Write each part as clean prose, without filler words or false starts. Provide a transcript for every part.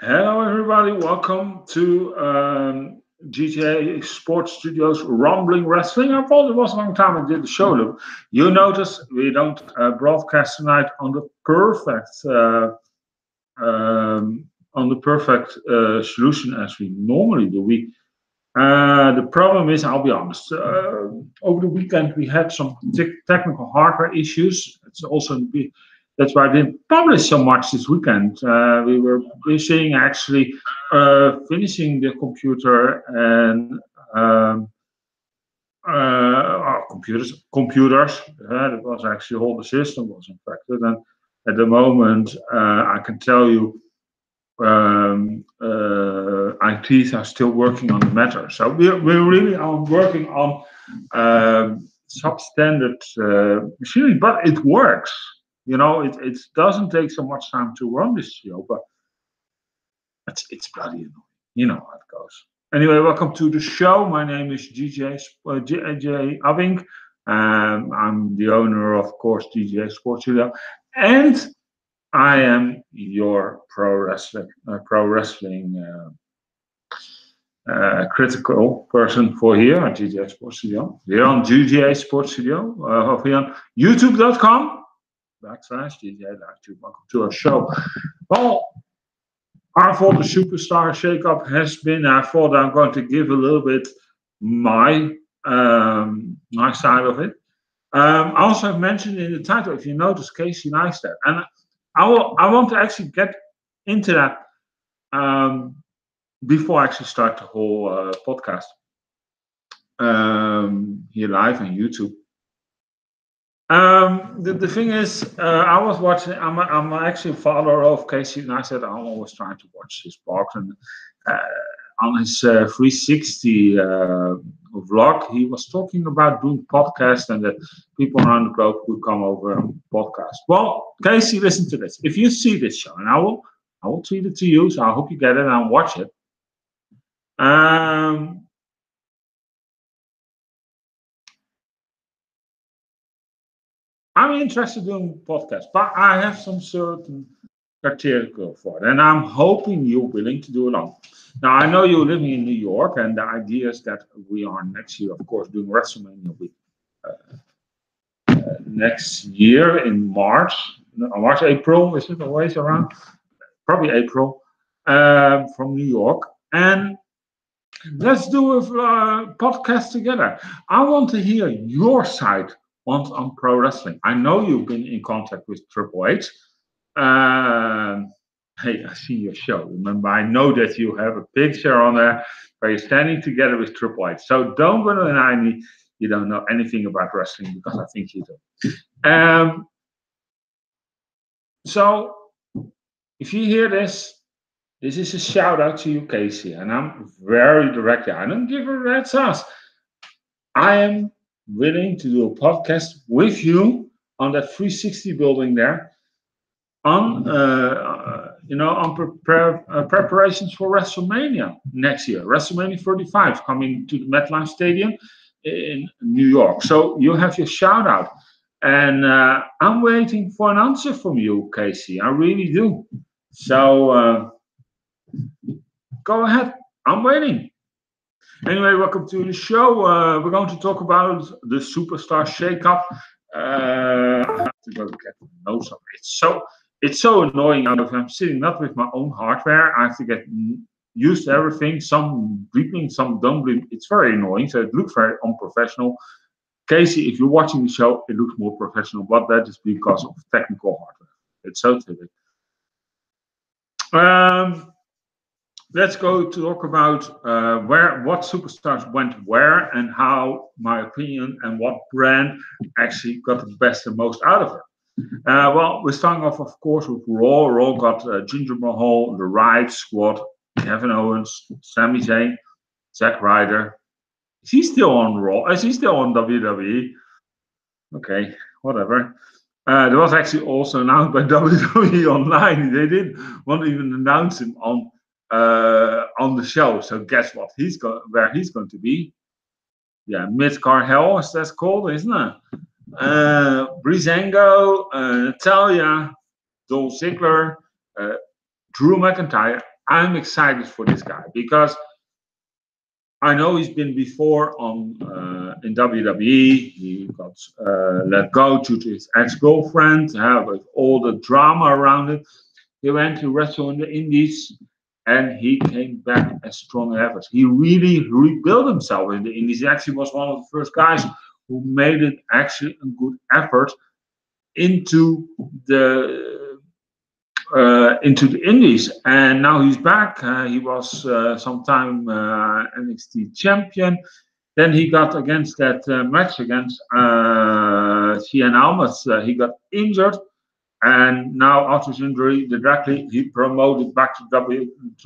Hello, everybody. Welcome to GTA Sports Studios Rumbling Wrestling. I thought it was a long time I did the show. You notice we don't broadcast tonight on the perfect solution as we normally do. The problem is, I'll be honest. Over the weekend, we had some technical hardware issues. That's why I didn't publish so much this weekend. We were busy actually finishing the computer and computers. That was actually all the system was infected, and at the moment, I can tell you ITs are still working on the matter. So we're really working on substandard machinery, but it works. It doesn't take so much time to run this show, but it's bloody annoying. You know how it goes. Anyway, welcome to the show. My name is GJ Abbink. I'm the owner, of course, DJ Sports Studio, and I am your pro wrestling critical person for here at GGA Sports Studio. Here on GGA Sports Studio, here on YouTube.com/GGA Live. Welcome to our show. Well, I thought the Superstar Shakeup has been. I thought I'm going to give a little bit my side of it. I also have mentioned in the title, if you notice, Casey Neistat, and I want to actually get into that before I actually start the whole podcast here live on YouTube. The thing is, I was watching. I'm actually a follower of Casey Neistat. I'm always trying to watch his blogs, and on his 360 vlog, he was talking about doing podcasts and that people around the globe would come over and podcast. Well, Casey, listen to this. If you see this show, and I will tweet it to you, so I hope you get it and watch it. I'm interested in doing podcasts, but I have some certain criteria for it, and I'm hoping you're willing to do it on. Now, I know you're living in New York, and the idea is that we are next year, of course, doing WrestleMania week. Next year in March, April, is it always around? Probably April, from New York. And let's do a podcast together. I want to hear your side on pro wrestling. I know you've been in contact with Triple H. Hey, I see your show. Remember, I know that you have a picture on there where you're standing together with Triple H. So don't go deny me you don't know anything about wrestling, because I think you do. So if you hear this is a shout out to you, Casey, and I'm very direct. I don't give a rat's ass. I am willing to do a podcast with you on that 360 building there, on preparations for WrestleMania next year. WrestleMania 35 coming to the MetLife Stadium in New York. So you have your shout out, and I'm waiting for an answer from you, Casey. I really do. So go ahead. I'm waiting. Anyway, welcome to the show. We're going to talk about the Superstar Shakeup. I have to go get the notes of it. It's so annoying. I'm sitting not with my own hardware. I have to get used to everything. Some bleeping, some don't bleep. It's very annoying. So it looks very unprofessional. Casey, if you're watching the show, it looks more professional, but that is because of technical hardware. It's so typical. Let's go to talk about what superstars went where and how, my opinion, and what brand actually got the best and most out of it. Well, we're starting off, of course, with Raw. Raw got Jinder Mahal, The Riot Squad, Kevin Owens, Sami Zayn, Zack Ryder. Is he still on Raw? Is he still on WWE? Okay, whatever. There was actually also announced by WWE Online. They didn't want to even announce him on the show. So guess what? Where he's going to be? Yeah, Midcard Hell, as that's called, isn't it? Breezango, Natalia, Dolph Ziggler, Drew McIntyre, I'm excited for this guy because I know he's been before on in WWE. He got let go due to his ex-girlfriend, with all the drama around it. He went to wrestle in the Indies, and he came back as strong as ever. He really rebuilt himself in the Indies. He actually was one of the first guys who made it actually a good effort into the Indies, and now he's back. He was sometime NXT champion. Then he got against that match against Cien Almas. He got injured, and now after his injury, directly he promoted back to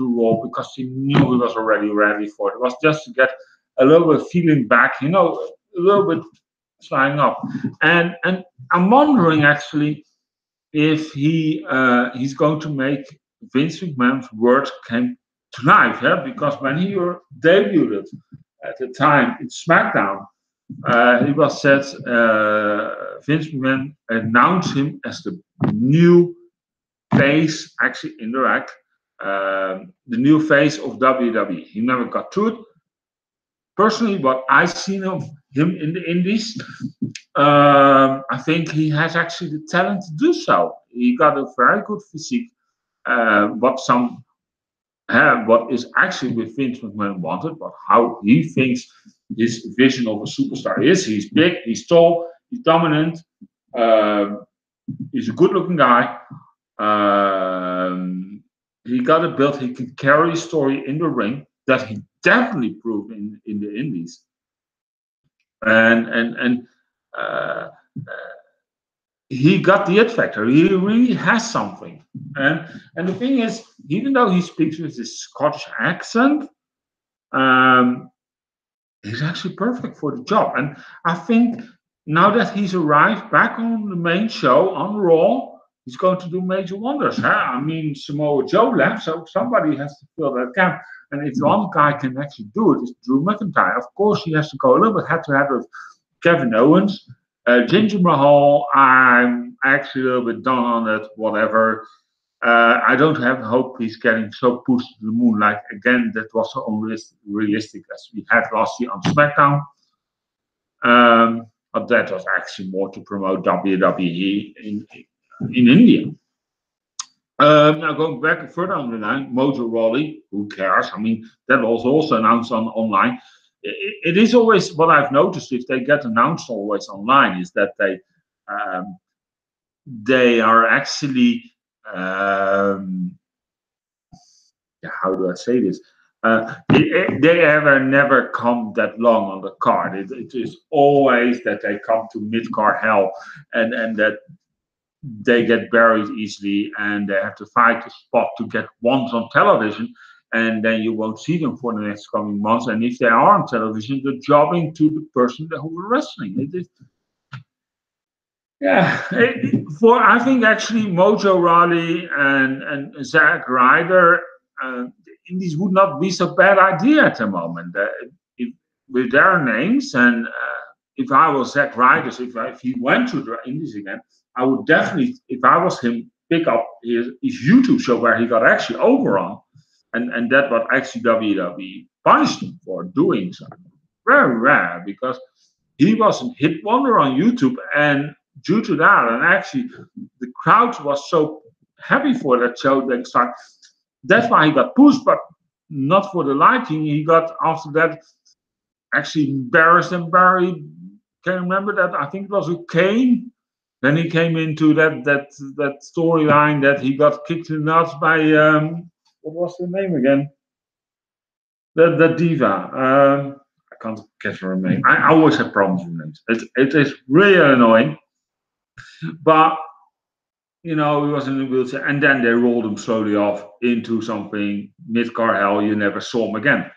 Raw because he knew he was already ready for it. It was just to get a little bit feeling back, a little bit flying up. And I'm wondering actually if he's going to make Vince McMahon's words came to life, because when he debuted at the time in SmackDown, it was said Vince McMahon announced him as the new face, actually indirect, the new face of WWE. He never got to it. Personally, what I've seen of him in the Indies, I think he has actually the talent to do so. He got a very good physique. What is actually with Vince McMahon wanted, but how he thinks his vision of a superstar is. He's big, he's tall, he's dominant, he's a good-looking guy. He got it built. He can carry a story in the ring that he definitely proved in the Indies. And he got the it factor. He really has something. And the thing is, even though he speaks with this Scottish accent, he's actually perfect for the job. And I think now that he's arrived back on the main show on Raw, he's going to do major wonders. I mean, Samoa Joe left, so somebody has to fill that gap. And if one guy can actually do it, it's Drew McIntyre. Of course, he has to go a little bit head-to-head with Kevin Owens. Jinder Mahal, I'm actually a little bit down on it, whatever. I don't have hope he's getting so pushed to the moon. Like, again, that was so unrealistic as we had last year on SmackDown. But that was actually more to promote WWE in India. Now going back further on the line, Mojo Rawley, who cares? I mean, that was also announced online. It is always what I've noticed, if they get announced always online, is that they are actually how do I say this? They never come that long on the card. It is always that they come to mid-card hell and that they get buried easily and they have to fight a spot to get once on television, and then you won't see them for the next coming months. And if they are on television, they're jobbing to the person who are wrestling. I think actually Mojo Rawley and Zack Ryder, the Indies would not be so bad idea at the moment. With their names, and if I was Zack Ryder, if he went to the Indies again, I would definitely, if I was him, pick up his YouTube show where he got actually over on, and that what actually WWE punished him for doing so. Very rare, because he was a hit wonder on YouTube, and due to that, and actually the crowd was so happy for that show, that's why he got pushed, but not for the liking. He got after that actually embarrassed and buried. Can you remember that? I think it was with Kane. Then he came into that storyline that he got kicked in the nuts by what was the name again? The diva. I can't catch her name. I always have problems with names. It is really annoying. But he was in a wheelchair, and then they rolled him slowly off into something mid-card hell. You never saw him again.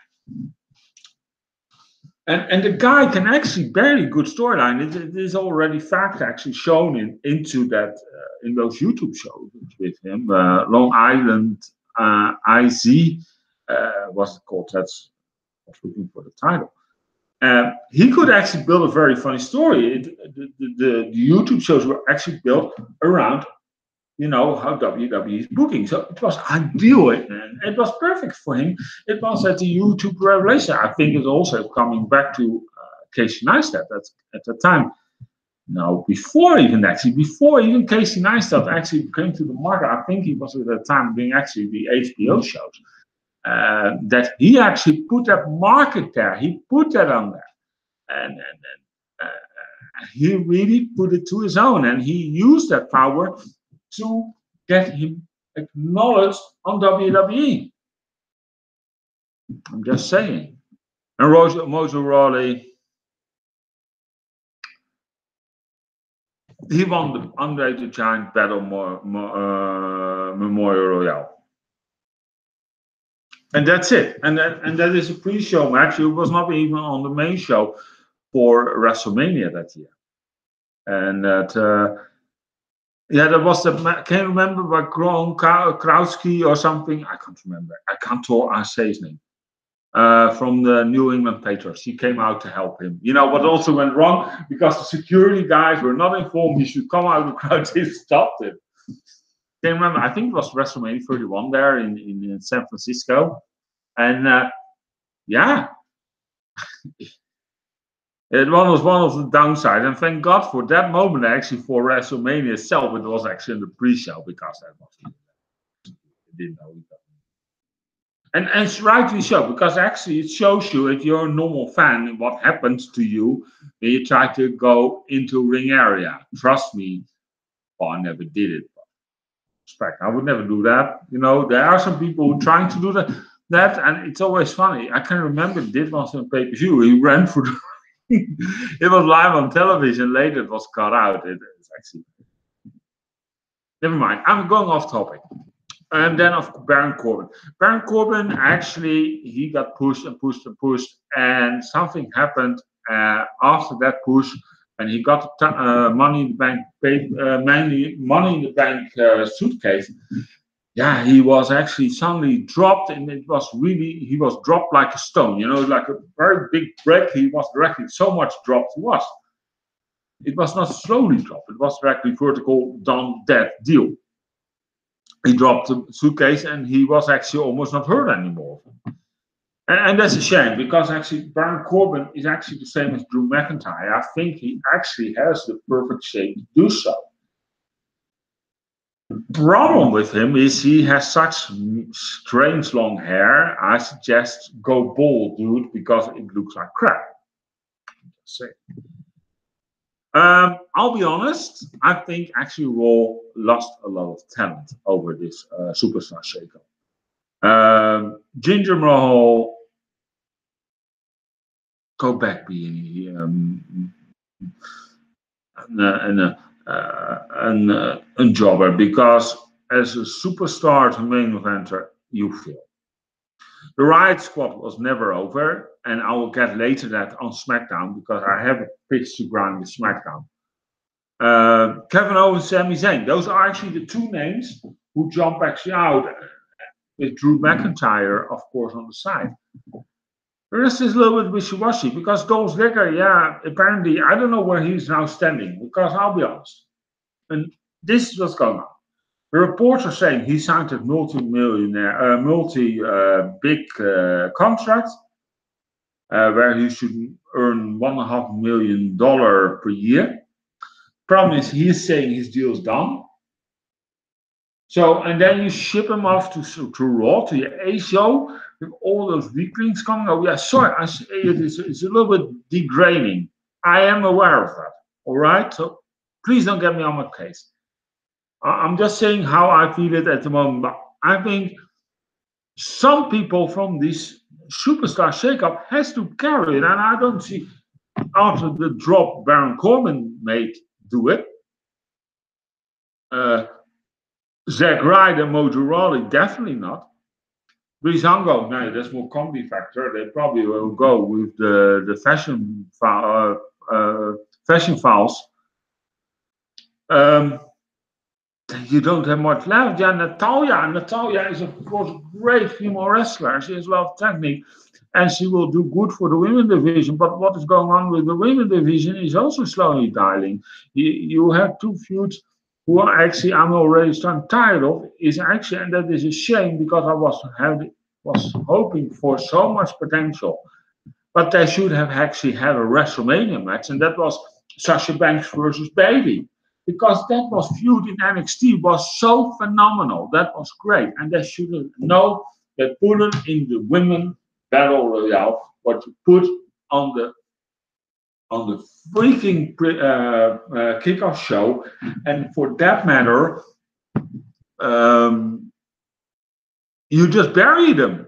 And the guy can actually very good storyline. It is already fact actually shown into that in those YouTube shows with him. Long Island IZ was it called? I was looking for the title. He could actually build a very funny story. The YouTube shows were actually built around you know, how WWE is booking. So it was ideal, and it was perfect for him. It was at the YouTube revelation. I think it's also coming back to Casey Neistat at the time. No, before even Casey Neistat actually came to the market, I think he was at the time doing actually the HBO shows. That he actually put that market there. He put that on there, and he really put it to his own, and he used that power to get him acknowledged on WWE. I'm just saying. And Mojo Rawley, he won the Andre the Giant Battle Memorial Royale. And that's it. And that is a pre-show match. It was not even on the main show for WrestleMania that year. And that, there was the, can you remember by Krautsky or something? I can't remember. I can't say his name. From the New England Patriots. He came out to help him. You know what also went wrong? Because the security guys were not informed he should come out of the crowd. They stopped him. Can you remember? I think it was WrestleMania 31 there in San Francisco. And yeah. It was one of the downsides, and thank God for that moment. Actually, for WrestleMania itself, it was actually in the pre-show because that was didn't know. And it's rightly so, because actually it shows you, if you're a normal fan, what happens to you when you try to go into ring area. Trust me, well, I never did it. I would never do that. You know, there are some people who are trying to do that, and it's always funny. I can remember this was on pay-per-view. He ran for the it was live on television. Later it was cut out. It's actually never mind. I'm going off topic. And then of Baron Corbin. Baron Corbin actually he got pushed and pushed and pushed, and something happened after that push, and he got Money in the Bank, Money in the Bank suitcase. Yeah, he was actually suddenly dropped, and it was really, he was dropped like a stone, you know, like a very big break. He was directly so much dropped he was. It was not slowly dropped, it was directly vertical, done, dead deal. He dropped the suitcase, and he was actually almost not hurt anymore. And that's a shame, because actually Baron Corbin is actually the same as Drew McIntyre. I think he actually has the perfect shape to do so. The problem with him is he has such strange long hair. I suggest go bald, dude, because it looks like crap. Just saying. I'll be honest, I think actually Raw lost a lot of talent over this Superstar shakeup. Jinder Mahal, go back being a jobber, because as a superstar to main eventer, you fail. The Riot Squad was never over, and I will get later that on SmackDown, because I have a pitch to grind with SmackDown. Kevin Owens, Sami Zayn, those are actually the two names who jump actually out, with Drew McIntyre, of course, on the side. The rest is a little bit wishy-washy, because Dolph Ziggler, yeah, apparently, I don't know where he's now standing, because I'll be honest. And this is what's going on. The reports are saying he signed a multi-big contract, where he should earn $1.5 million per year. Problem is, he is saying his deal is done. So, and then you ship him off to Raw, to your A show, with all those weaklings coming. Oh, yeah, sorry, I say it's a little bit degrading. I am aware of that. All right? So please don't get me on my case. I'm just saying how I feel it at the moment. But I think some people from this Superstar shakeup has to carry it. And I don't see, after the drop Baron Corbin made, do it. Zack Ryder and Mojo Rawley, definitely not. Breezango, no, there's more comedy factor. They probably will go with the fashion files. You don't have much left. Yeah, Natalia is of course a great female wrestler. She has a lot of technique, and she will do good for the women division. But what is going on with the women division is also slowly dying. You have two feuds who actually I'm already starting tired of, is actually, and that is a shame because I was hoping for so much potential. But they should have actually had a WrestleMania match, and that was Sasha Banks versus Bayley. Because that was viewed in NXT was so phenomenal. That was great. And they should have known they put it in the women battle royale, what you put on the freaking kickoff show. And for that matter, um, you just bury them.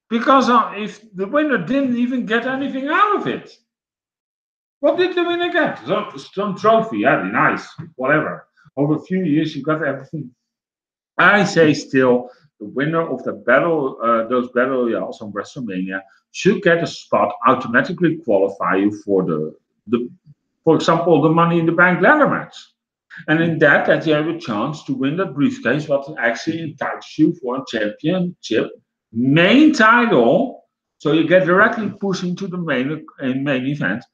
Because if the winner didn't even get anything out of it, what did the winner get? Some trophy, yeah, nice, whatever. Over a few years, you got everything. I say still, the winner of the battle, those battle royales on WrestleMania, should get a spot, automatically qualify you for for example, the Money in the Bank ladder match. And in that you have a chance to win that briefcase, what actually entitles you for a championship main title. So you get directly pushed into the main event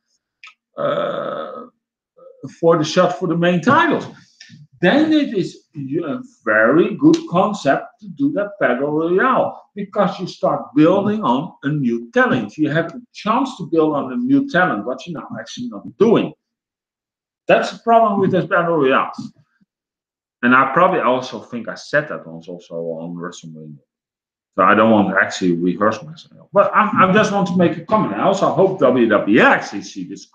uh, for the shot for the main titles. Then it is a very good concept to do that battle royale because you start building on a new talent. You have a chance to build on a new talent, what you're now actually not doing. That's the problem with this battle royales. And I probably also think I said that once also on WrestleMania. So I don't want to actually rehearse myself. But I just want to make a comment. I also hope WWE actually see this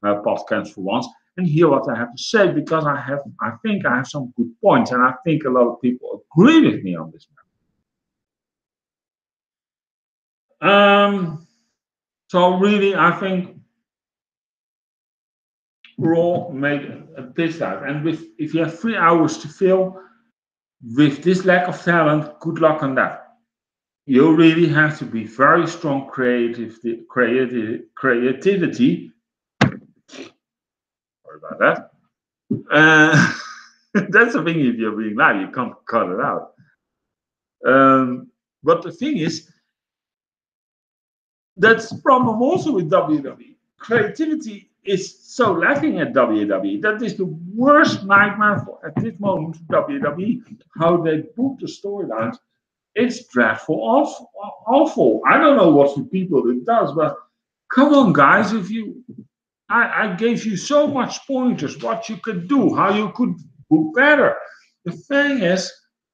podcast for once and hear what I have to say because I think I have some good points and I think a lot of people agree with me on this matter. So really, I think Raw made a piss out. And if you have 3 hours to fill with this lack of talent, good luck on that. You really have to be very strong creativity. Sorry about that. That's the thing if you're being live, you can't cut it out. But the thing is, that's the problem also with WWE. Creativity is so lacking at WWE. That is the worst nightmare for at this moment WWE. How they book the storylines. It's dreadful, awful. I don't know what the people it does, but come on, guys. I gave you so much pointers what you could do, how you could do better. The thing is,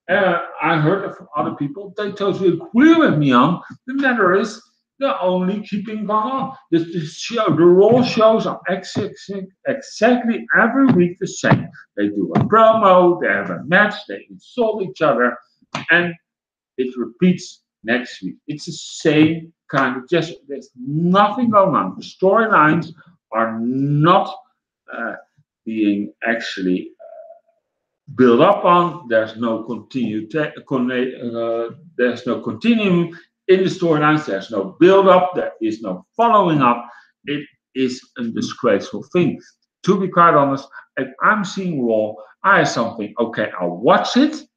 I heard it from other people. They totally agree with me on. The matter is, they're only keeping going on. The Raw shows are exactly every week the same. They do a promo, they have a match, they insult each other, and it repeats next week. It's the same kind of gesture. There's nothing going on. The storylines are not being actually built up on. There's no there's no continuum in the storylines. There's no build up. There is no following up. It is a disgraceful thing. To be quite honest, if I'm seeing Raw, I have something. Okay, I'll watch it.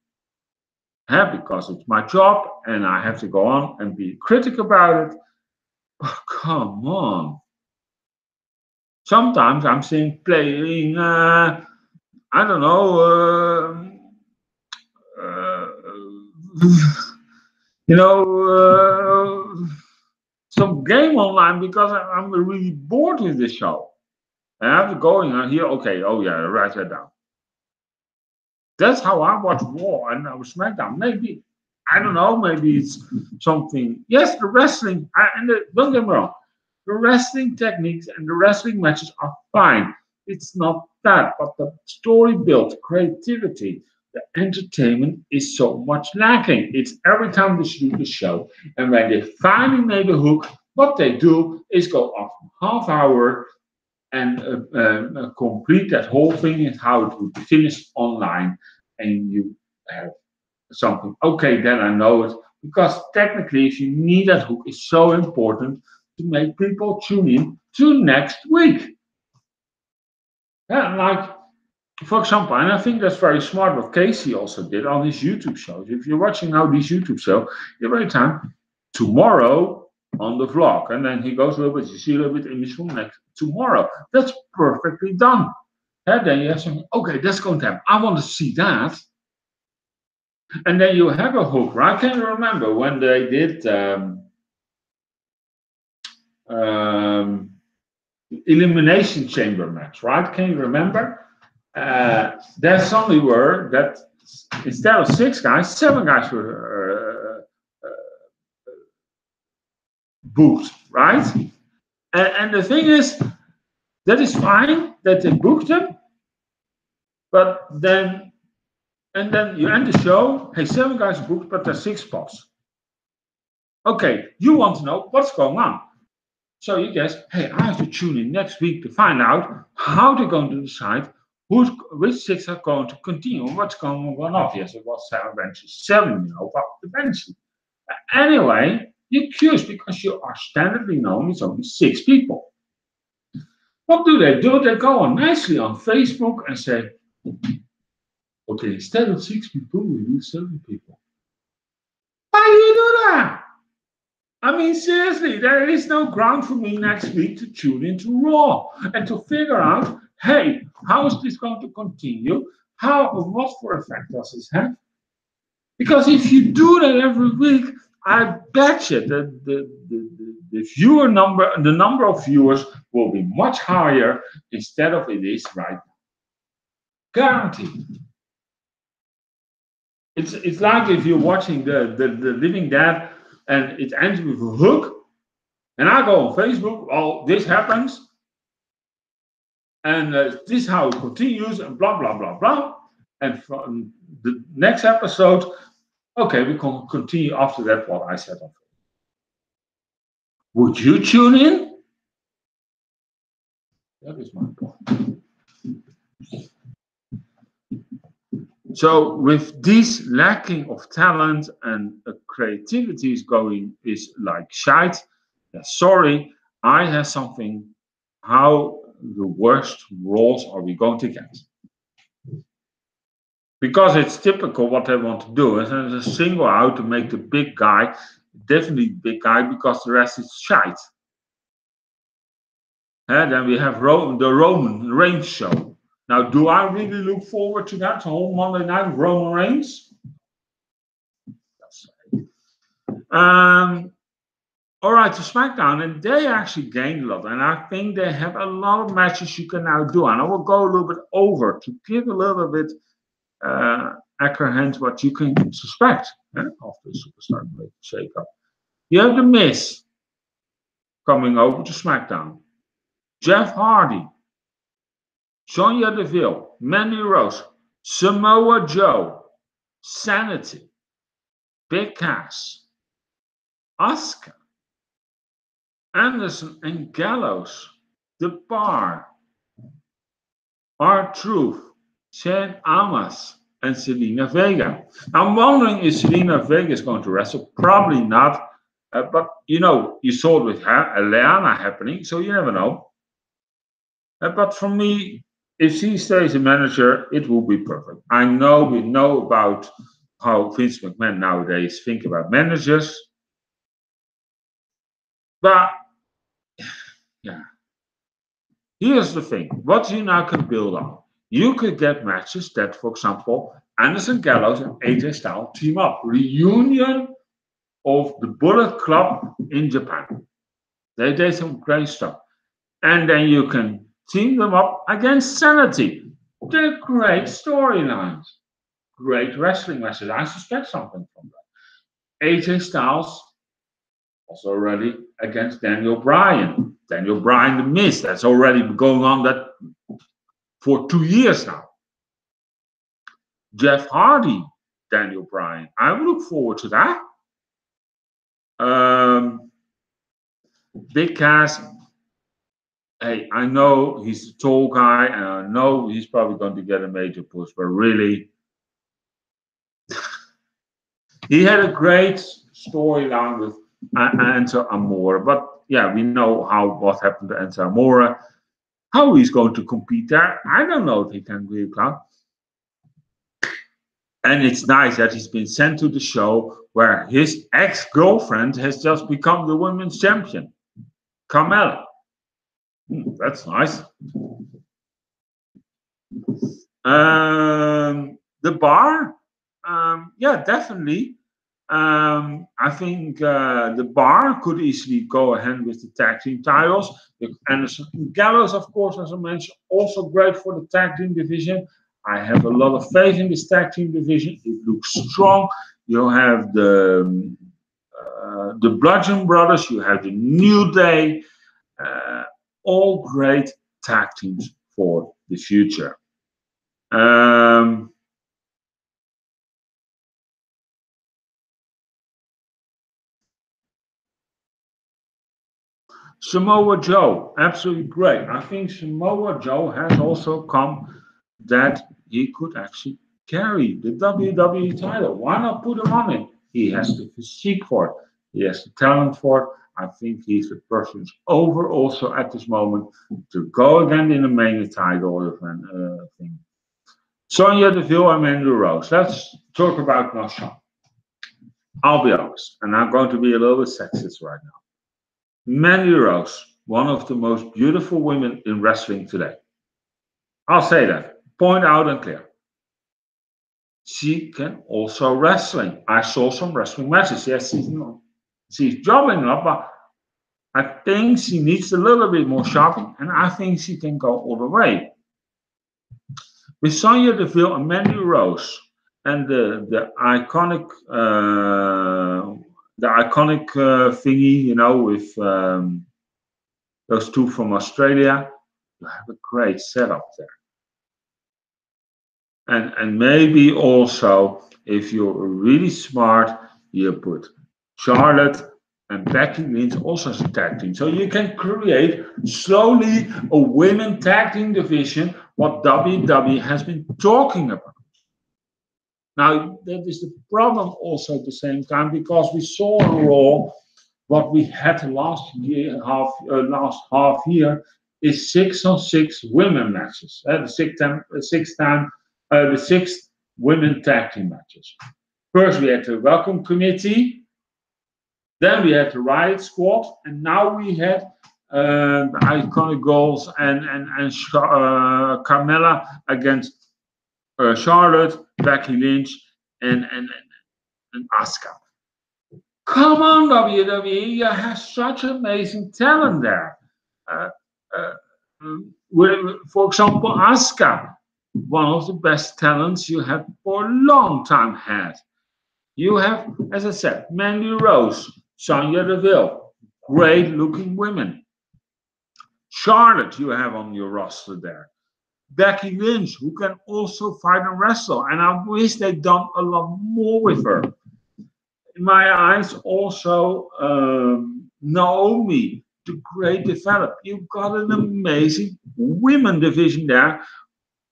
Because it's my job and I have to go on and be critical about it. Oh, come on. Sometimes I'm seeing playing, I don't know, some game online because I'm really bored with this show. And I have to go in and here, okay, oh yeah, write that down. That's how I watch Raw and SmackDown. Maybe, I don't know, maybe it's something. Yes, the wrestling, don't get me wrong, the wrestling techniques and the wrestling matches are fine. It's not that, but the story built, creativity, the entertainment is so much lacking. It's every time they do the show, and when they finally make a hook, what they do is go off half hour and complete that whole thing and how it would be finished online, and you have something. Okay, then I know it because technically, if you need that hook, it's so important to make people tune in to next week. Yeah, like for example, and I think that's very smart what Casey also did on his YouTube shows. If you're watching now these YouTube shows, every time tomorrow on the vlog, and then he goes a little bit, you see a little bit image from next tomorrow. That's perfectly done. And then you have something, okay, that's going to happen. I want to see that. And then you have a hook, right? Can you remember when they did um, Elimination Chamber match, right? Can you remember? There suddenly were that instead of 6 guys, 7 guys were booked, right? And the thing is, that is fine that they booked them, but then you end the show. Hey, 7 guys booked, but there's 6 spots. Okay, you want to know what's going on. So you guess, hey, I have to tune in next week to find out how they're going to decide which 6 are going to continue and what's going on. Yes, it was 7 benches, 7, but eventually. Anyway, you're curious because you are standardly known it's only 6 people. What do? They go on nicely on Facebook and say, okay, instead of 6 people, we need 7 people. Why do you do that? I mean, seriously, there is no ground for me next week to tune into Raw and to figure out, hey, how is this going to continue? What for effect does this have? Because if you do that every week, I bet you that the number of viewers will be much higher instead of it is right now. Guaranteed. It's like if you're watching the Living Dead and it ends with a hook, and I go on Facebook, oh, this happens, and this is how it continues, and blah, blah, blah, blah. And from the next episode, okay, we can continue after that what I said on Facebook. Would you tune in? That is my point. So with this lacking of talent and creativity is like shite, sorry, I have something. How the worst roles are we going to get? Because it's typical what they want to do. And there's a single out to make the big guy, definitely big guy, because the rest is shite. And then we have the Roman Reigns show. Now, do I really look forward to that whole Monday night with Roman Reigns? All right, to SmackDown, and they actually gained a lot. And I think they have a lot of matches you can now do. And I will go a little bit over to give a little bit accurate hint what you can suspect of the Superstar shake-up. You have The Miz coming over to SmackDown. Jeff Hardy, Sonya Deville, Mandy Rose, Samoa Joe, Sanity, Big Cass, Asuka, Anderson and Gallows, The Bar, R-Truth, Shane Almas, and Selena Vega. I'm wondering if Selena Vega is going to wrestle. Probably not. But, you saw it with Leana happening, so you never know. But for me, if she stays a manager, it will be perfect. I know we know about how Vince McMahon nowadays think about managers. But, yeah. Here's the thing. What you now can build on. You could get matches that, for example, Anderson Gallows and AJ Styles team up. Reunion of the Bullet Club in Japan. They did some great stuff. And then you can team them up against Sanity. They're great storylines. Great wrestling matches. I suspect something from that. AJ Styles also already against Daniel Bryan. Daniel Bryan, The Miz. That's already going on that for 2 years now. Jeff Hardy, Daniel Bryan. I would look forward to that. Big Cass. Hey, I know he's a tall guy, and I know he's probably going to get a major push, but really, he had a great storyline with Enter Amore. But yeah, we know what happened to Enter Amore. How he's going to compete there, I don't know if he can really come. And it's nice that he's been sent to the show where his ex-girlfriend has just become the women's champion, Carmella. That's nice. The bar, yeah, definitely. I think the bar could easily go ahead with the tag team titles. Anderson and Gallows, of course, as I mentioned, also great for the tag team division. I have a lot of faith in this tag team division. It looks strong. You have the Bludgeon Brothers. You have the New Day. Uh, all great tag teams for the future. Um, Samoa Joe, absolutely great. I think Samoa Joe has also come that he could actually carry the WWE title. Why not put him on it? He has the physique for it. He has the talent for it. I think he's the person who's over also at this moment to go again in the main title thing. Sonya Deville and Mandy Rose. Let's talk about Nasha. I'll be honest, and I'm going to be a little bit sexist right now. Mandy Rose, one of the most beautiful women in wrestling today. I'll say that. Point out and clear. She can also wrestling. I saw some wrestling matches. Yes, she's jobbing up, but I think she needs a little bit more sharpening, and I think she can go all the way. With Sonya Deville and Mandy Rose and the iconic thingy, with those two from Australia, you have a great setup there. And maybe also, if you're really smart, you put Charlotte and Becky Lynch also as a tag team. So you can create slowly a women tag team division, what WWE has been talking about. Now, that is the problem also at the same time, because we saw on Raw what we had last half year is 6-on-6 women matches. The six women tag team matches. First, we had the Welcome Committee, then we had the Riot Squad, and now we had the Iconic Girls and Carmella against Charlotte, Becky Lynch, and Asuka. Come on, WWE, you have such amazing talent there. Uh, uh, for example, Asuka, one of the best talents you have for a long time had. You have, as I said, Mandy Rose, Sonya Deville, great looking women. Charlotte, you have on your roster there. Becky Lynch, who can also fight and wrestle, and I wish they'd done a lot more with her. In my eyes, also Naomi, the great develop. You've got an amazing women division there,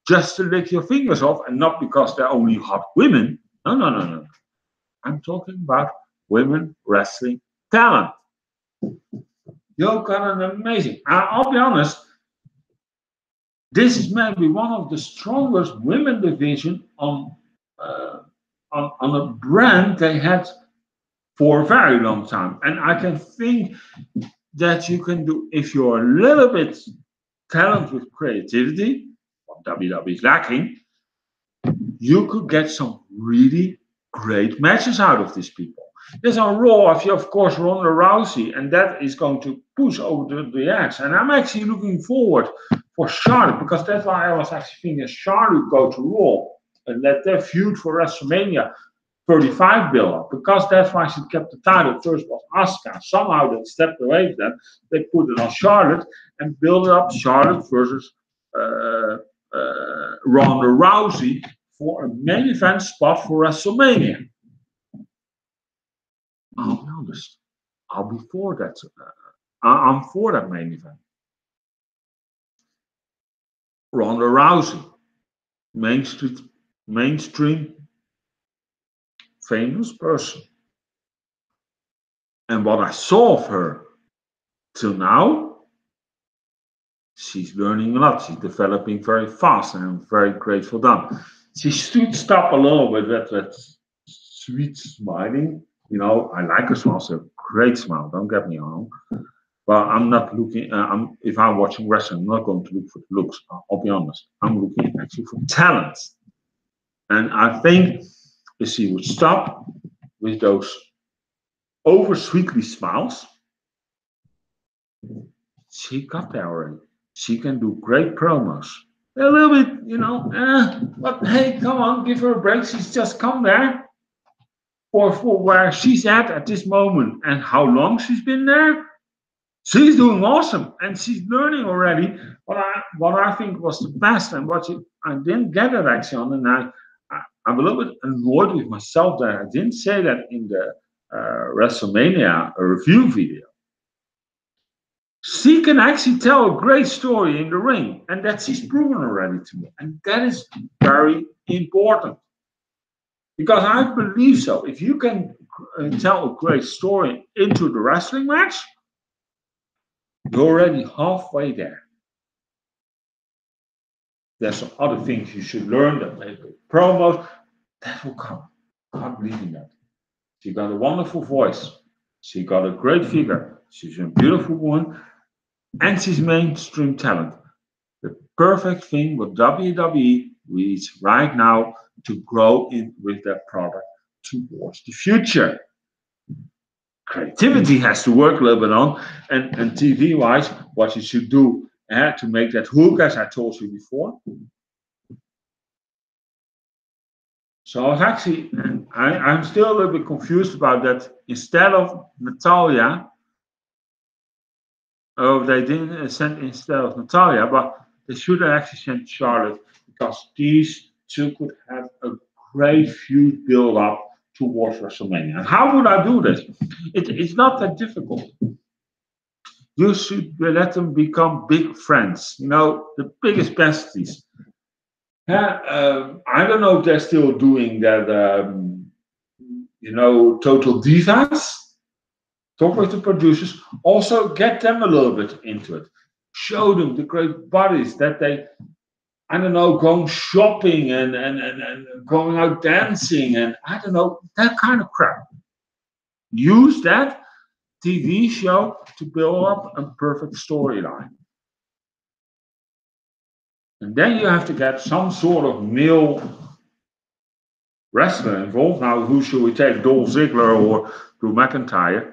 just to lick your fingers off, and not because they're only hot women. No, no, no, no. I'm talking about women wrestling talent. You've got an amazing. I'll be honest. This is maybe one of the strongest women division on a brand they had for a very long time. And I can think that you can do, if you're a little bit talented with creativity, what WWE is lacking, you could get some really great matches out of these people. There's on Raw, if you of course Ronda Rousey, and that is going to push over the edge. And I'm actually looking forward for Charlotte, because that's why I was actually thinking Charlotte go to Raw and let their feud for WrestleMania 35 build up, because that's why she kept the title. First was Asuka. Somehow they stepped away from that. They put it on Charlotte and built up Charlotte versus Ronda Rousey for a main event spot for WrestleMania. I'll be honest. I'll be for that. I'm for that main event. Ronda Rousey, mainstream famous person. And what I saw of her till now, she's learning a lot. She's developing very fast, and I'm very grateful that. She should stop a little bit with that sweet smiling. I like her smile. It's a great smile, don't get me wrong. Well, I'm not looking. If I'm watching wrestling, I'm not going to look for the looks. I'll be honest. I'm looking actually for talent, and I think if she would stop with those over sweetly smiles, she got there already. She can do great promos. A little bit, but hey, come on, give her a break. She's just come there for where she's at this moment and how long she's been there. She's doing awesome and she's learning already. What I think was the best and I didn't get it actually on, and I'm a little bit annoyed with myself that I didn't say that in the WrestleMania review video. She can actually tell a great story in the ring, and that she's proven already to me. And that is very important. Because I believe so. If you can tell a great story into the wrestling match, you're already halfway there. There's some other things you should learn, that maybe promos, that will come. I'm believing that. She got a wonderful voice. She got a great figure. She's a beautiful woman. And she's mainstream talent. The perfect thing what WWE needs right now to grow in with their product towards the future. Creativity has to work a little bit on, and TV wise, what you should do to make that hook, as I told you before. So I was actually, and I'm still a little bit confused about that. Instead of Natalia, they didn't send instead of Natalia, but they should have actually sent Charlotte, because these two could have a great feud build up towards WrestleMania. And how would I do this? It's not that difficult. You should let them become big friends, the biggest besties. I don't know if they're still doing that, Total Divas. Talk with the producers. Also, get them a little bit into it. Show them the great bodies that they, I don't know, going shopping and going out dancing and I don't know, that kind of crap. Use that TV show to build up a perfect storyline. And then you have to get some sort of male wrestler involved. Now, who should we take? Dolph Ziggler or Drew McIntyre?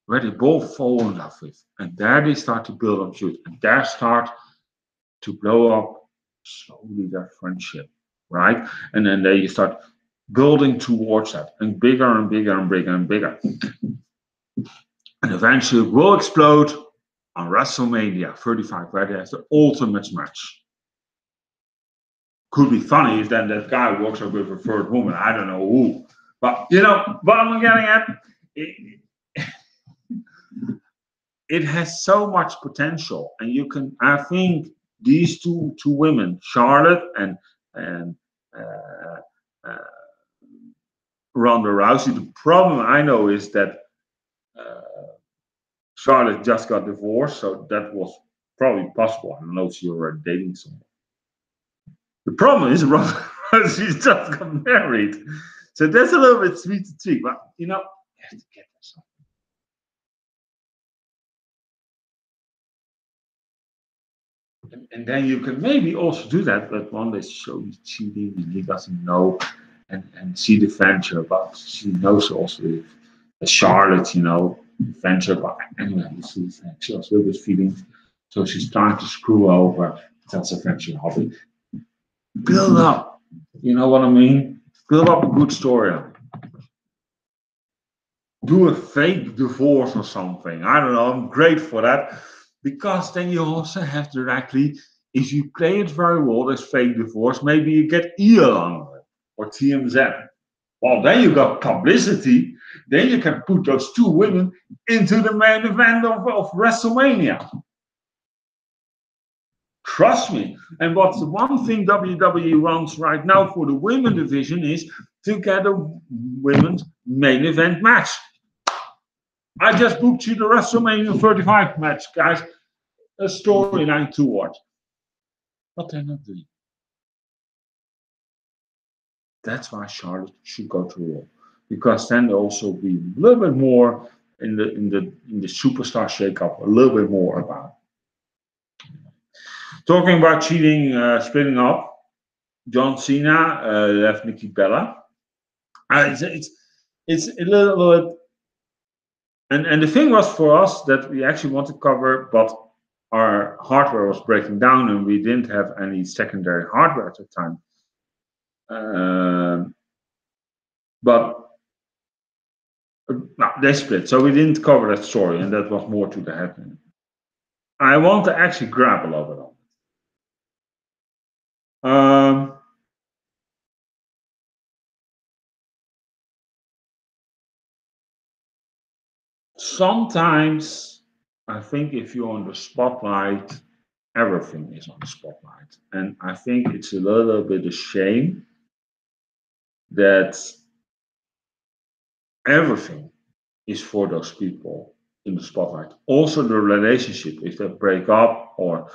Where they both fall in love with. And there they start to build up shoot. And there start to blow up slowly their friendship, right? And then they start building towards that. And bigger and bigger and bigger and bigger. And eventually it will explode on WrestleMania 35, where there's the ultimate match. Could be funny if then that guy walks up with a third woman. I don't know who. But, what I'm getting at, it has so much potential. And I think these two women, Charlotte and Ronda Rousey, the problem I know is that Charlotte just got divorced, so that was probably possible. I don't know if she already dating someone. The problem is Ronda Rousey just got married. So that's a little bit sweet to tweak, but you have to get yourself. And then you can maybe also do that, but one day show cheating and he doesn't know and see the venture, but she knows also if Charlotte, venture, but anyway, you see, she has a little bit feelings, so she's trying to screw over. That's a venture hobby. Build up, you know what I mean? Build up a good storyline. Do a fake divorce or something. I don't know. I'm great for that. Because then you also have directly, if you play it very well, this fake divorce, maybe you get ELON or TMZ. Well, then you got publicity. Then you can put those two women into the main event of WrestleMania. Trust me. And what's the one thing WWE runs right now for the women division is to get a women's main event match. I just booked you the WrestleMania 35 match, guys. A storyline towards. But they're not doing. That's why Charlotte should go to Raw. Because then there also be a little bit more in the superstar shakeup a little bit more about. Talking about cheating, splitting up, John Cena left Nikki Bella. It's a little bit, and the thing was for us that we actually want to cover, but our hardware was breaking down and we didn't have any secondary hardware at the time. But no, they split, so we didn't cover that story, and that was more to the happening. I want to actually grab a little bit on it. Sometimes I think if you're on the spotlight, everything is on the spotlight, and I think it's a little bit a shame that everything is for those people in the spotlight. Also, the relationship, if they break up or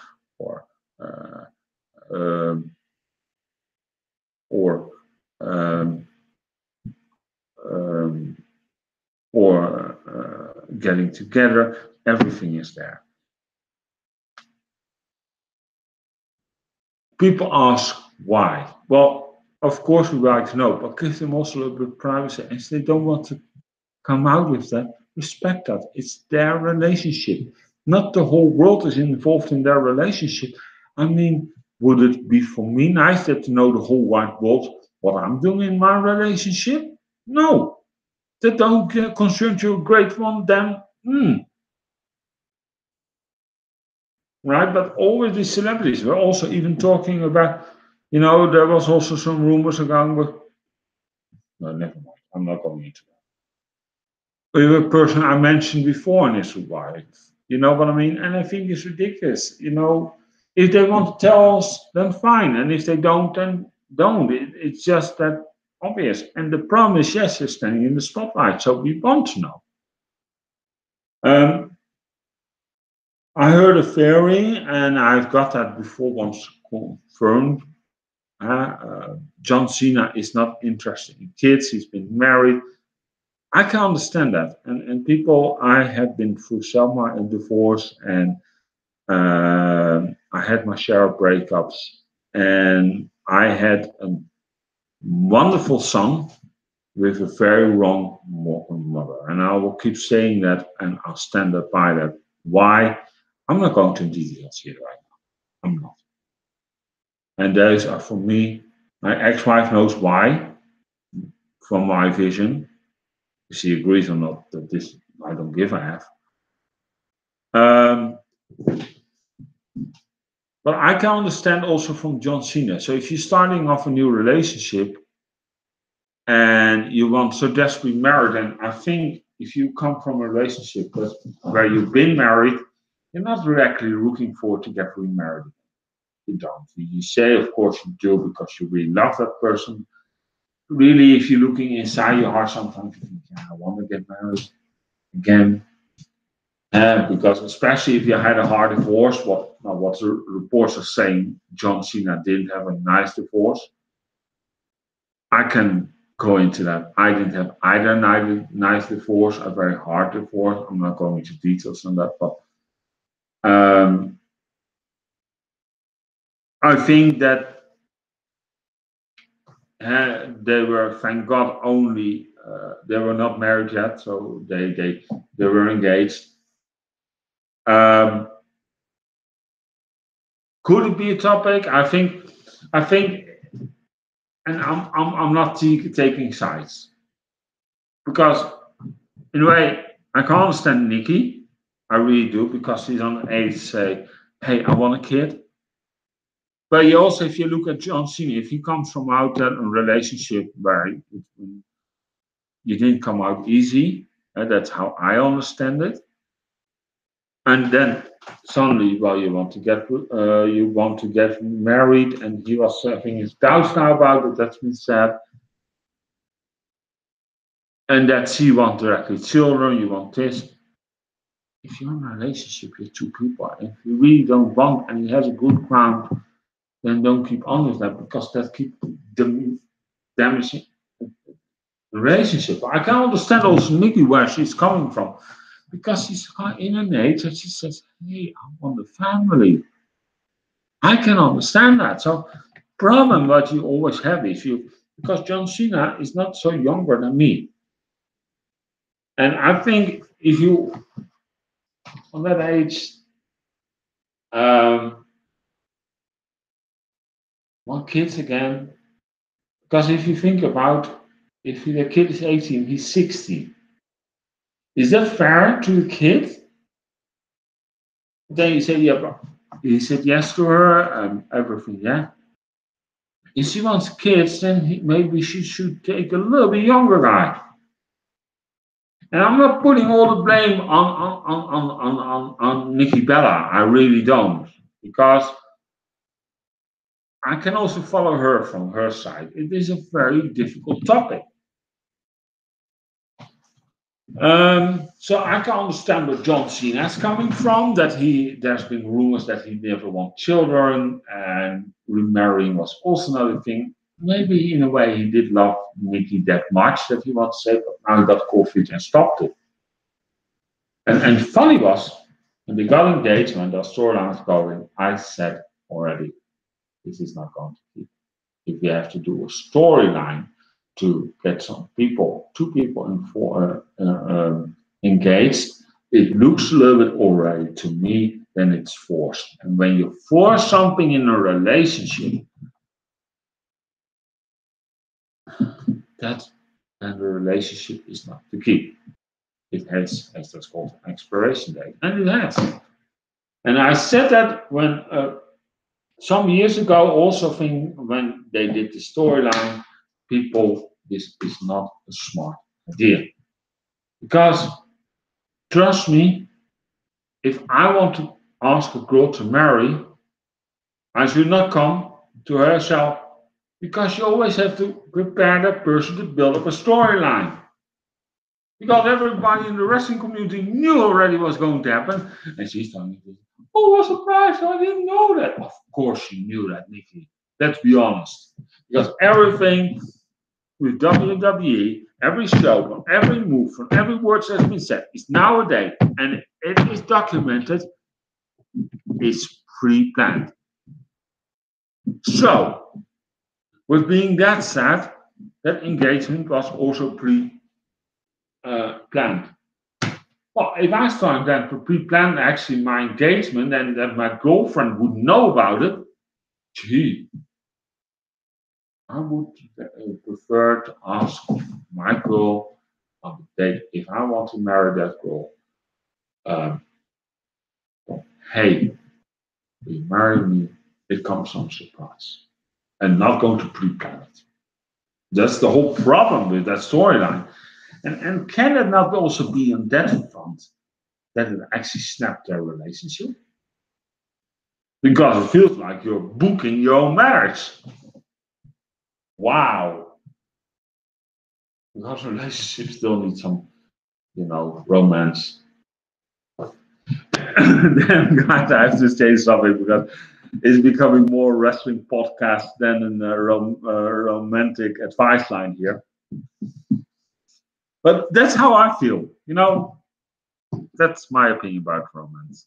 getting together, everything is there. People ask why. Well, of course we would like to know, but give them also a little bit of privacy. And if they don't want to come out with that, respect that. It's their relationship. Not the whole world is involved in their relationship. I mean, would it be for me nice to know the whole wide world what I'm doing in my relationship? No. That don't concern you a great one, then right? But always these celebrities. We're also even talking about, there was also some rumors around with. No, never mind. I'm not going into that. With a person I mentioned before in his wife. You know what I mean? And I think it's ridiculous. If they want to tell us, then fine. And if they don't, then don't. It's just that obvious. And the problem is, yes, you're standing in the spotlight, so we want to know. I heard a theory, and I've got that before once confirmed. John Cena is not interested in kids. He's been married. I can understand that. And people, I have been through Selma and divorce, and I had my share of breakups. And I had a wonderful son with a very wrong mother. And I will keep saying that, and I'll stand up by that. Why? I'm not going to details here right now. I'm not. And those are for me. My ex-wife knows why, from my vision. If she agrees or not, that this I don't give a F. But I can understand also from John Cena. So if you're starting off a new relationship and you want so desperately married, and I think if you come from a relationship where you've been married, you're not directly looking forward to get remarried. You don't. You say, of course, you do because you really love that person. Really, if you're looking inside your heart, sometimes you think, yeah, I want to get married again. Because especially if you had a hard divorce, what the reports are saying, John Cena didn't have a nice divorce. I can go into that. I didn't have either a nice divorce, a very hard divorce. I'm not going into details on that, but I think that they were, thank God, only they were not married yet, so they were engaged. Could it be a topic? I think, and I'm not taking sides because in a way I can understand Nikki. I really do, because she's on the age to say, "Hey, I want a kid." But you also, if you look at John Cena, if he comes from out that relationship where you didn't come out easy, that's how I understand it. And then suddenly, well, you want to get married, and he was having his doubts now about it. That's been said, and that she wants directly children. You want this. If you're in a relationship with two people, if you really don't want, and he has a good ground, then don't keep on with that, because that keeps damaging the relationship. I can understand also Nikki where she's coming from. because she's in an age that she says, hey, I want a family. I can understand that. So problem what you always have is because John Cena is not so younger than me. And I think if you on that age want kids again, because if you think about if the kid is 18, he's 60. Is that fair to the kid? Then you say, yeah, but he said yes to her, everything, yeah. If she wants kids, then maybe she should take a little bit younger guy. And I'm not putting all the blame on Nikki Bella. I really don't. Because I can also follow her from her side. It is a very difficult topic. So I can understand where John Cena is coming from, that there's been rumors that he never want children, and remarrying was also another thing. Maybe in a way he did love Nikki that much that he wants to say, but now he got COVID and stopped it. And funny was, when they got engaged, when the storylines going, I said already, this is not going to keep. If we have to do a storyline to get two people engaged, it looks a little bit already to me, then it's forced. And when you force something in a relationship, then the relationship is not to keep. It has, as that's called, an expiration date, and it has. And I said that when some years ago, also when they did the storyline, people, this is not a smart idea. Because, trust me, if I want to ask a girl to marry, I should not come to herself, because you always have to prepare that person to build up a storyline. Because everybody in the wrestling community knew already what's going to happen, and she's telling me, oh, what a surprise, I didn't know that. Of course she knew that, Nikki. Let's be honest. Because everything with WWE, every show, every move, from every word that has been said is nowadays, and it is documented, is pre-planned. So, with being that said, that engagement was also planned. Well, if I start then to pre-plan actually my engagement and that my girlfriend would know about it, gee, I would prefer to ask my girl on the date if I want to marry that girl. Hey, will you marry me? It comes some surprise, and not going to pre-plan it. That's the whole problem with that storyline. And can it not also be on that front that it actually snapped their relationship? Because it feels like you're booking your own marriage. Wow. Because relationships still need some, romance. Then, guys, I have to say something because it's becoming more wrestling podcast than a romantic advice line here. But that's how I feel. That's my opinion about romance.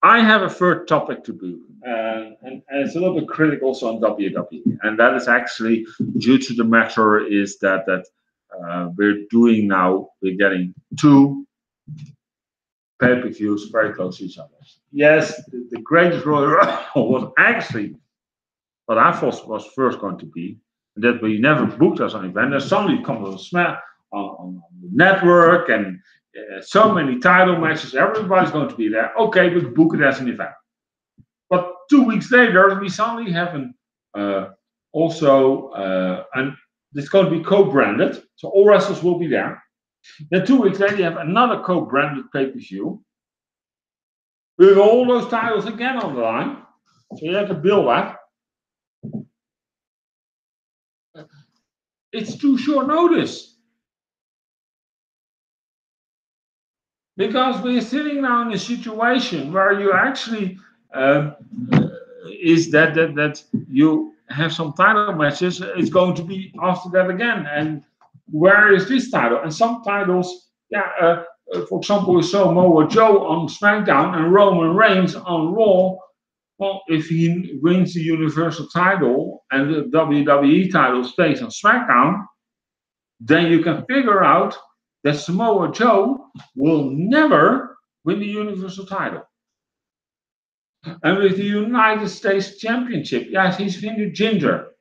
I have a third topic to do, and it's a little bit critical also on WWE, and that is actually due to the matter is that we're getting two pay-per-views very close to each other. Yes, the greatest Royal Rumble was actually what I thought was first going to be, and that we never booked as an event. And suddenly comes on Smack on the network, and so many title matches. Everybody's going to be there. Okay, we book it as an event. But 2 weeks later, we suddenly have and it's going to be co-branded, so all wrestlers will be there. Then 2 weeks later, you have another co-branded pay-per-view with all those titles again on the line. So you have to build that. It's too short notice. Because we're sitting now in a situation where you actually is that you have some title matches. It's going to be after that again. And where is this title? And some titles, for example, we saw Samoa Joe on SmackDown and Roman Reigns on Raw. Well, if he wins the Universal title and the WWE title stays on SmackDown, then you can figure out that Samoa Joe will never win the Universal title. And with the United States Championship, yes, he's in the ginger.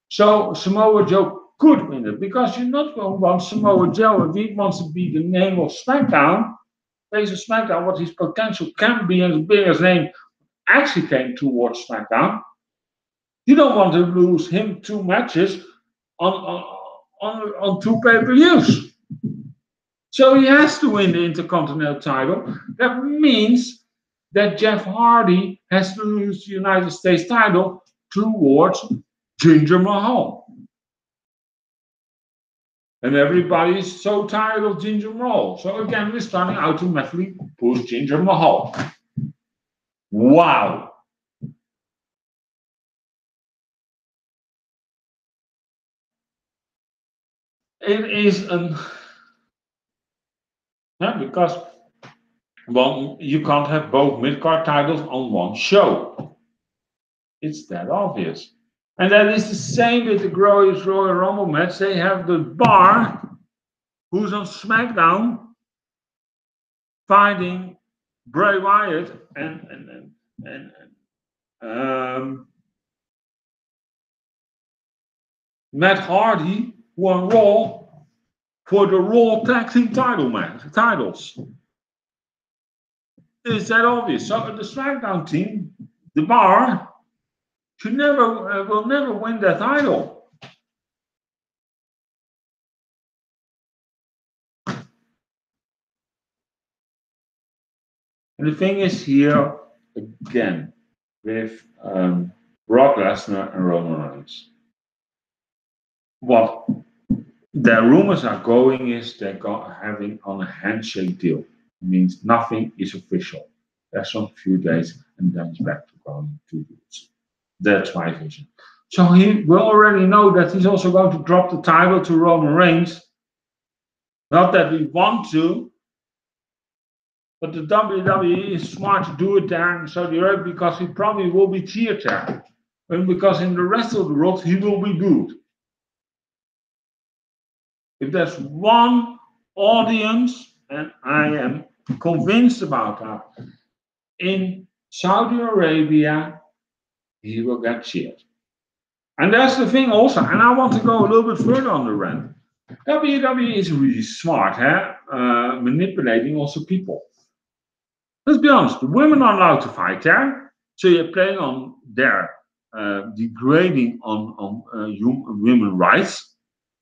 So Samoa Joe could win it, because you're not going to want Samoa Joe, if he wants to be the name of SmackDown, face of SmackDown, what his potential can be, and as big as name actually came towards SmackDown. You don't want to lose him 2 matches on 2 pay-per-views. So he has to win the Intercontinental title. That means that Jeff Hardy has to lose the United States title towards Jinder Mahal. And everybody is so tired of Jinder Mahal. So again, we're starting automatically push Jinder Mahal. Wow. It is because you can't have both mid-card titles on one show. It's that obvious. And that is the same with the Royal Rumble match. They have the Bar, who's on SmackDown, fighting Bray Wyatt and Matt Hardy, who on Raw for the Raw Tag Team titles. Is that obvious? So the SmackDown team, the Bar, will never win that title. And the thing is here again with Brock Lesnar and Roman Reigns. What the rumors are going is they're having on a handshake deal. It means nothing is official. There's some few days and then it's back to going 2 deals. That's my vision. So we already know that he's also going to drop the title to Roman Reigns. Not that we want to, but the WWE is smart to do it there in Saudi Arabia, because he probably will be cheered there. And because in the rest of the world he will be booed. If there's one audience, and I am convinced about that, in Saudi Arabia, he will get cheered. And that's the thing also, and I want to go a little bit further on the rant. WWE is really smart, manipulating also people. Let's be honest, the women are allowed to fight there, so you're playing on their degrading on women's rights.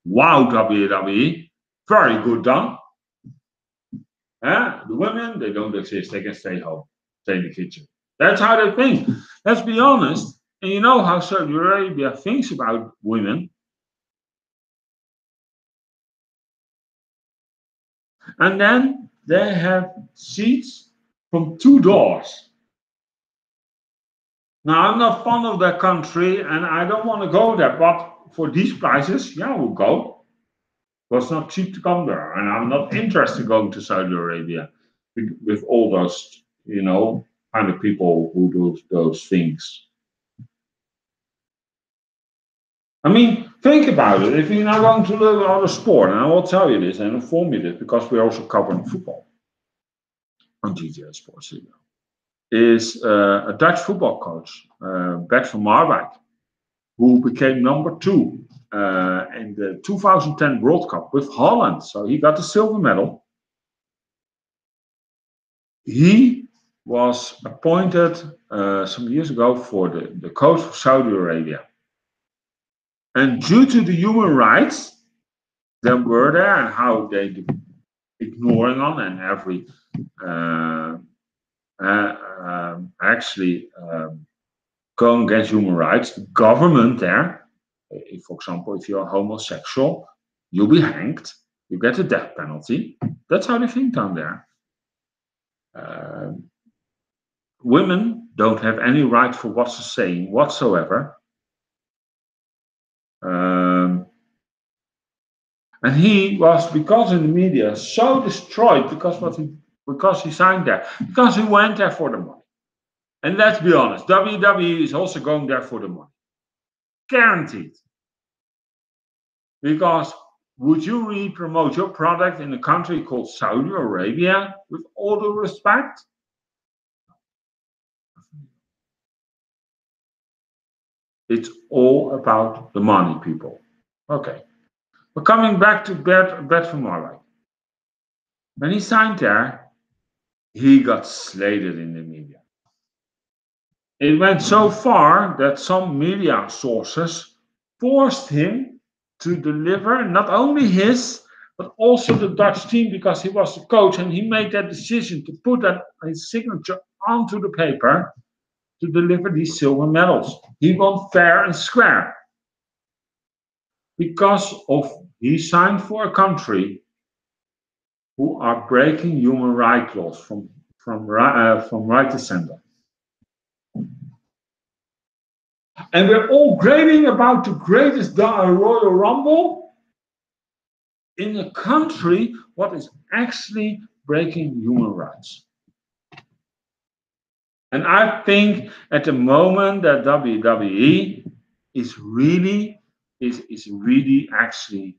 Wow, WWE, very good done. The women, they don't exist, they can stay home, stay in the kitchen. That's how they think. Let's be honest, and you know how Saudi Arabia thinks about women. And then they have seats from 2 doors. Now, I'm not fond of that country and I don't want to go there, but for these prices, yeah, we'll go. But it's not cheap to come there, and I'm not interested in going to Saudi Arabia with all those, kind of people who do those things. I mean, think about it. If you're now going to learn other sport, and I will tell you this and inform you this, because we're also covering football on GTA Sports, is a Dutch football coach, Bert van Marwijk, who became number 2 in the 2010 World Cup with Holland. So he got the silver medal. He was appointed some years ago for the coach of Saudi Arabia. And due to the human rights that were there and how they ignoring on and every going against human rights, the government there, if, for example, if you're homosexual, you'll be hanged, you get a death penalty. That's how they think down there. Women don't have any right for what's to say whatsoever. And he was, because in the media, so destroyed because he signed there, because he went there for the money. And let's be honest, WWE is also going there for the money. Guaranteed. Because would you really promote your product in a country called Saudi Arabia, with all due respect? It's all about the money, people. Okay. But coming back to Bert van Marwijk. When he signed there, he got slated in the media. It went so far that some media sources forced him to deliver not only his, but also the Dutch team, because he was the coach and he made that decision to put his signature onto the paper to deliver these silver medals. He won fair and square because of he signed for a country who are breaking human rights laws from right to center. And we're all grading about the greatest Royal Rumble in a country what is actually breaking human rights. And I think at the moment that WWE is really actually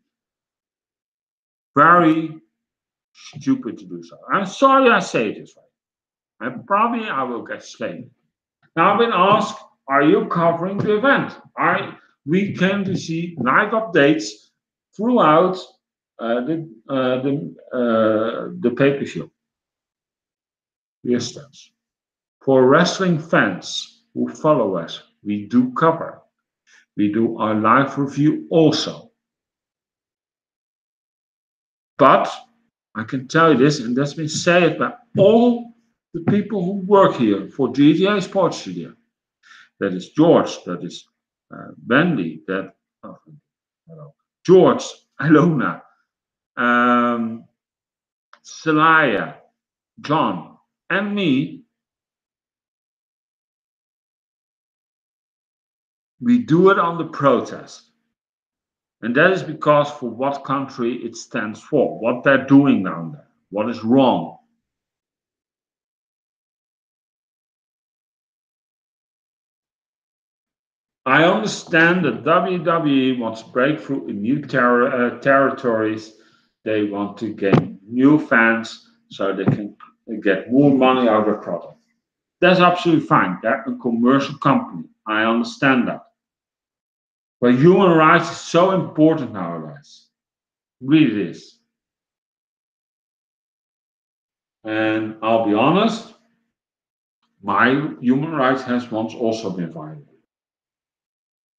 very stupid to do so. I'm sorry I say it this way. And probably I will get slain. Now I've been asked, are you covering the event? We came to see live updates throughout the pay-per-view. Yes, that's. For wrestling fans who follow us, we do cover. We do our live review also. But I can tell you this, and that's been said by all the people who work here for GTA Sports Studio. That is George, that is Wendy, George, Ilona, Celaya, John, and me. We do it on the protest. And that is because for what country it stands for, what they're doing down there, what is wrong. I understand that WWE wants to break through in new territories. They want to gain new fans so they can get more money out of their product. That's absolutely fine. They're a commercial company. I understand that. But human rights is so important nowadays. Really is. And I'll be honest, my human rights has once also been violated.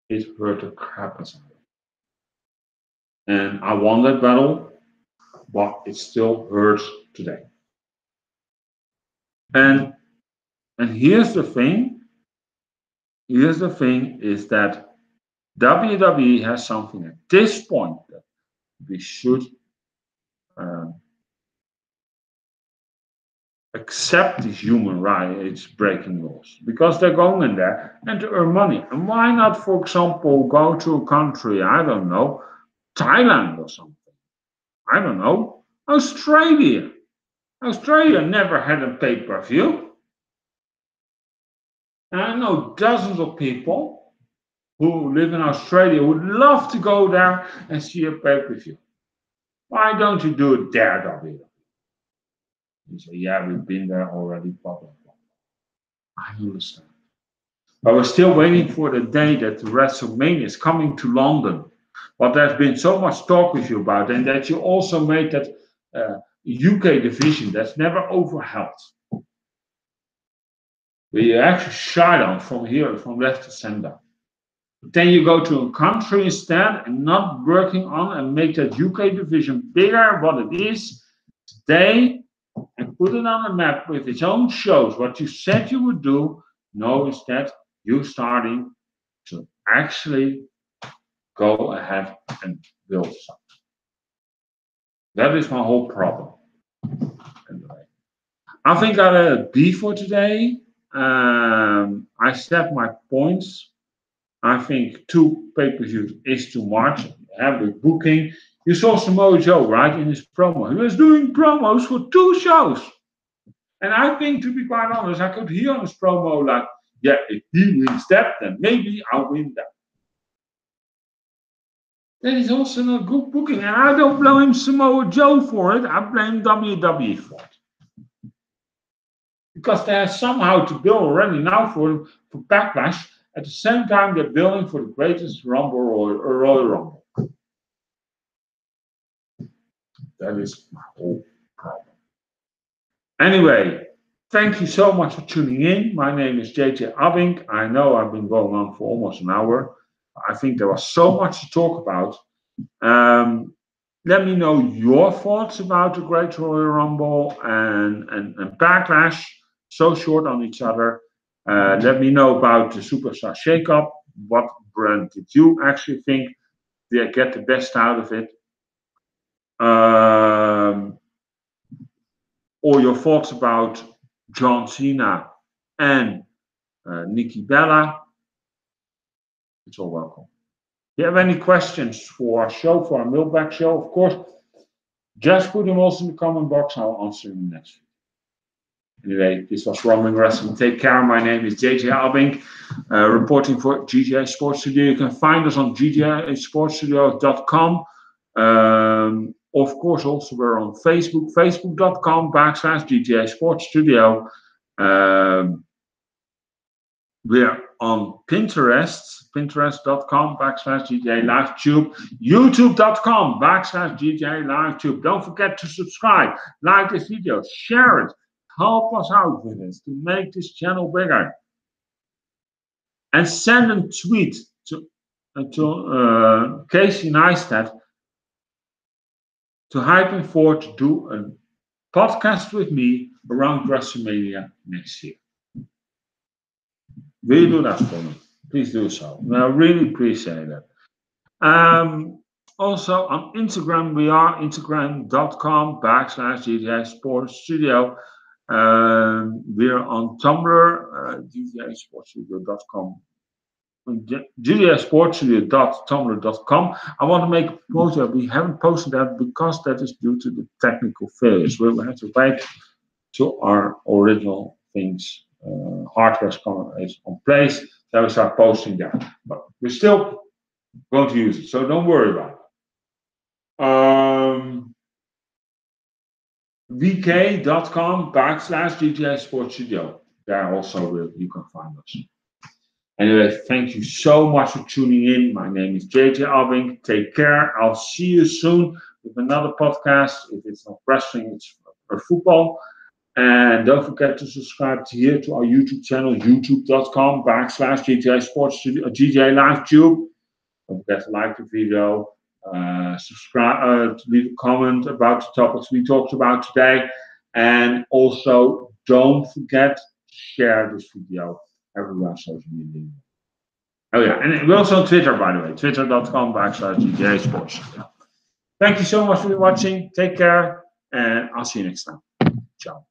It hurt the crap out of me. And I won that battle, but it still hurts today. And here's the thing. Here's the thing is that WWE has something at this point that we should accept these human rights breaking laws, because they're going in there and to earn money. And why not, for example, go to a country, I don't know, Thailand or something. I don't know, Australia. Australia never had a pay-per-view. And I know dozens of people who live in Australia would love to go there and see a pay-per-view. Why don't you do it there, WWE? You say, yeah, we've been there already, blah, blah, blah. I understand. But we're still waiting for the day that WrestleMania is coming to London. But there's been so much talk with you about it, and that you also made that UK division that's never overheld. We actually shy down from here, from left to center. But then you go to a country instead and not working on and make that UK division bigger what it is today, and put it on a map with its own shows, what you said you would do. No, instead, you starting to actually go ahead and build something. That is my whole problem. Anyway, I think I had a B for today. I set my points. I think 2 pay-per-views is too much. You have the booking, You saw Samoa Joe, right, in his promo. He was doing promos for 2 shows. And I think, to be quite honest, I could hear on his promo like, yeah, if he wins that, then maybe I'll win that. That is also not good booking. And I don't blame Samoa Joe for it. I blame WWE for it. Because they are somehow to build already now for Backlash. At the same time, they're building for the greatest Rumble or Royal Rumble. That is my whole problem. Anyway, thank you so much for tuning in. My name is JJ Abbink. I know I've been going on for almost an hour. I think there was so much to talk about. Let me know your thoughts about the Great Royal Rumble and Backlash. So short on each other. Let me know about the Superstar Shake-Up. What brand did you actually think they get the best out of it? Or your thoughts about John Cena and Nikki Bella. It's all welcome. If you have any questions for our show, for our mailbag show, of course, just put them also in the comment box. I'll answer them next week. Anyway, this was Rumblin Wrestling. Take care. My name is JJ Abbink, reporting for GJ Sports Studio. You can find us on gjasportstudio.com. Of course, also we're on Facebook, facebook.com/GJ Sports Studio. We're on Pinterest, pinterest.com/GJ LiveTube, youtube.com/GJ LiveTube. Don't forget to subscribe, like this video, share it, help us out with this to make this channel bigger. And send a tweet to Casey Neistat to hype him for to do a podcast with me around WrestleMania next year. Will you do that for me? Please do so. I really appreciate it. Also on Instagram, we are instagram.com/GJ Sports Studio. We're on Tumblr, gjasportstudio.com. gjasportstudio.tumblr.com. I want to make a point that we haven't posted that because that is due to the technical failures. We'll have to wait till our original things. Hardware is on place, then we start posting that. But we're still going to use it, so don't worry about it. vk.com/GJ Sports Studio. There also you can find us. Anyway, thank you so much for tuning in. My name is JJ Abbink. Take care. I'll see you soon with another podcast. If it's not wrestling, it's for football. And don't forget to subscribe to our YouTube channel, youtube.com/GJ Sports Studio, GJ LiveTube. Don't forget to like the video, subscribe, leave a comment about the topics we talked about today. And also, don't forget to share this video everywhere on social media. Oh yeah, and we're also on Twitter, by the way, twitter.com/GJ Sports Studio. Thank you so much for watching. Take care, and I'll see you next time. Ciao.